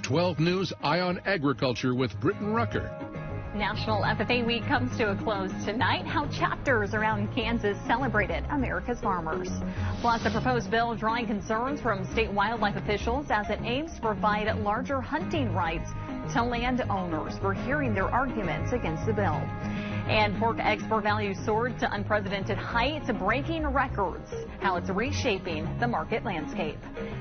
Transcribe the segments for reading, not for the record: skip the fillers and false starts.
12 News Eye on Agriculture with Britton Rucker. National FFA Week comes to a close tonight. How chapters around Kansas celebrated America's farmers. Plus, a proposed bill drawing concerns from state wildlife officials as it aims to provide larger hunting rights to landowners. We're hearing their arguments against the bill. And pork export values soared to unprecedented heights, breaking records. How it's reshaping the market landscape.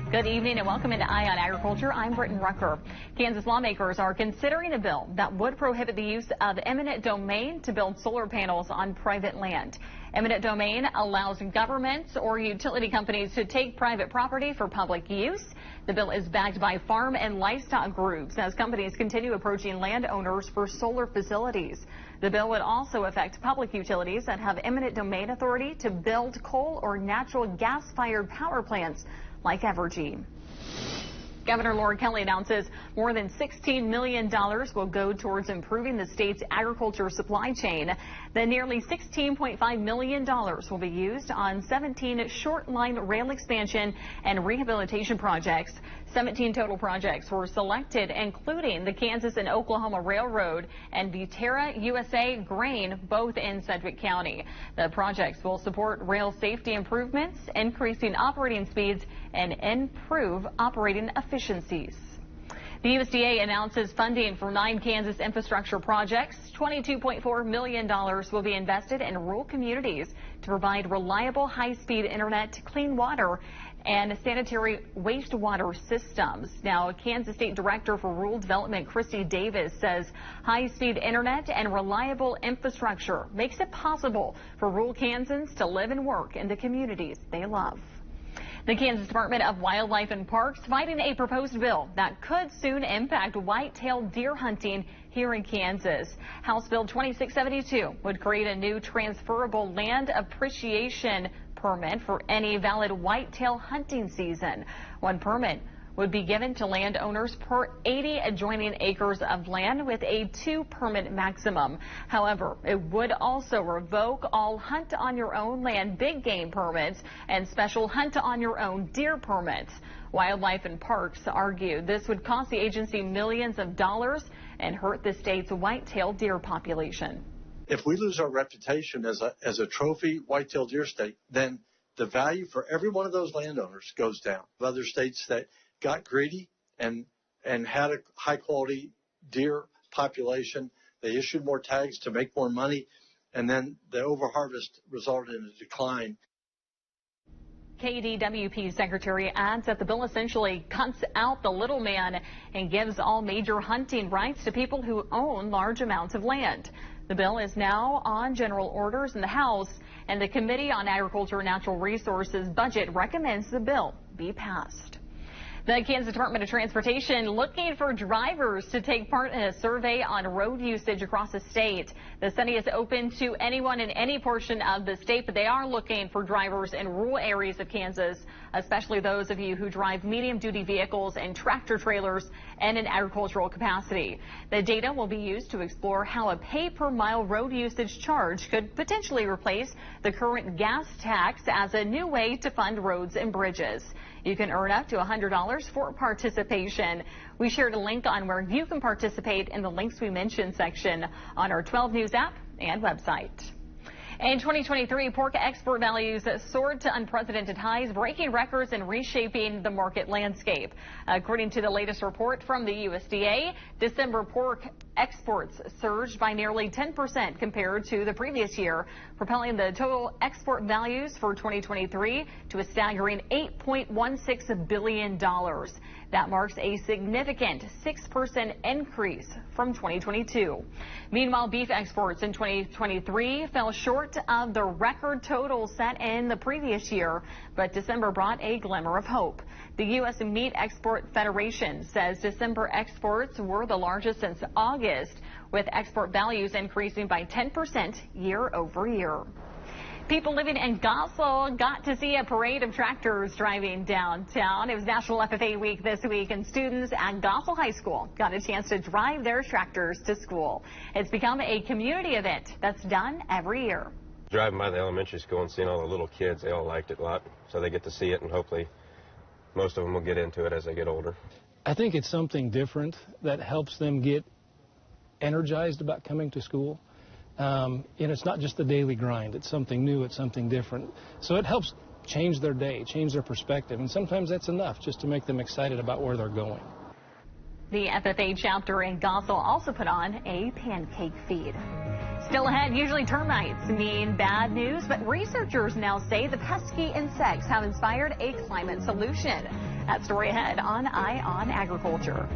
Good evening and welcome into Eye on Agriculture. I'm Britton Rucker. Kansas lawmakers are considering a bill that would prohibit the use of eminent domain to build solar panels on private land. Eminent domain allows governments or utility companies to take private property for public use. The bill is backed by farm and livestock groups as companies continue approaching landowners for solar facilities. The bill would also affect public utilities that have eminent domain authority to build coal or natural gas-fired power plants like Evergy. Governor Laura Kelly announces more than $16 million will go towards improving the state's agriculture supply chain. The nearly $16.5 million will be used on 17 short-line rail expansion and rehabilitation projects. 17 total projects were selected, including the Kansas and Oklahoma Railroad and Viterra USA Grain, both in Sedgwick County. The projects will support rail safety improvements, increasing operating speeds, and improve operating efficiencies. The USDA announces funding for 9 Kansas infrastructure projects. $22.4 million will be invested in rural communities to provide reliable high-speed internet, clean water, and sanitary wastewater systems. Now, Kansas State Director for Rural Development Christy Davis says high-speed internet and reliable infrastructure makes it possible for rural Kansans to live and work in the communities they love. The Kansas Department of Wildlife and Parks fighting a proposed bill that could soon impact white-tailed deer hunting here in Kansas. House Bill 2672 would create a new transferable land appreciation permit for any valid whitetail hunting season. One permit would be given to landowners per 80 adjoining acres of land with a 2-permit maximum. However, it would also revoke all hunt-on-your-own land big game permits and special hunt-on-your-own deer permits. Wildlife and Parks argue this would cost the agency millions of dollars and hurt the state's white-tailed deer population. If we lose our reputation as a trophy white-tailed deer state, then the value for every one of those landowners goes down. Other states that got greedy and had a high-quality deer population, they issued more tags to make more money, and then the overharvest resulted in a decline. KDWP Secretary adds that the bill essentially cuts out the little man and gives all major hunting rights to people who own large amounts of land. The bill is now on general orders in the House, and the Committee on Agriculture and Natural Resources budget recommends the bill be passed. The Kansas Department of Transportation looking for drivers to take part in a survey on road usage across the state. The study is open to anyone in any portion of the state, but they are looking for drivers in rural areas of Kansas, especially those of you who drive medium-duty vehicles and tractor trailers and in agricultural capacity. The data will be used to explore how a pay-per-mile road usage charge could potentially replace the current gas tax as a new way to fund roads and bridges. You can earn up to $100 for participation. We shared a link on where you can participate in the links we mentioned section on our 12 News app and website. In 2023, pork export values soared to unprecedented highs, breaking records and reshaping the market landscape. According to the latest report from the USDA, December pork exports surged by nearly 10% compared to the previous year, propelling the total export values for 2023 to a staggering $8.16 billion. That marks a significant 6% increase from 2022. Meanwhile, beef exports in 2023 fell short of the record total set in the previous year, but December brought a glimmer of hope. The U.S. Meat Export Federation says December exports were the largest since August, with export values increasing by 10% year over year. People living in Gossel got to see a parade of tractors driving downtown. It was National FFA Week this week, and students at Gossel High School got a chance to drive their tractors to school. It's become a community event that's done every year. Driving by the elementary school and seeing all the little kids, they all liked it a lot, so they get to see it, and hopefully most of them will get into it as they get older. I think it's something different that helps them get energized about coming to school. It's not just the daily grind. It's something new. It's something different. So it helps change their day, change their perspective. And sometimes that's enough just to make them excited about where they're going. The FFA chapter in Gossel also put on a pancake feed. Still ahead, usually termites mean bad news, but researchers now say the pesky insects have inspired a climate solution. That story ahead on Eye on Agriculture.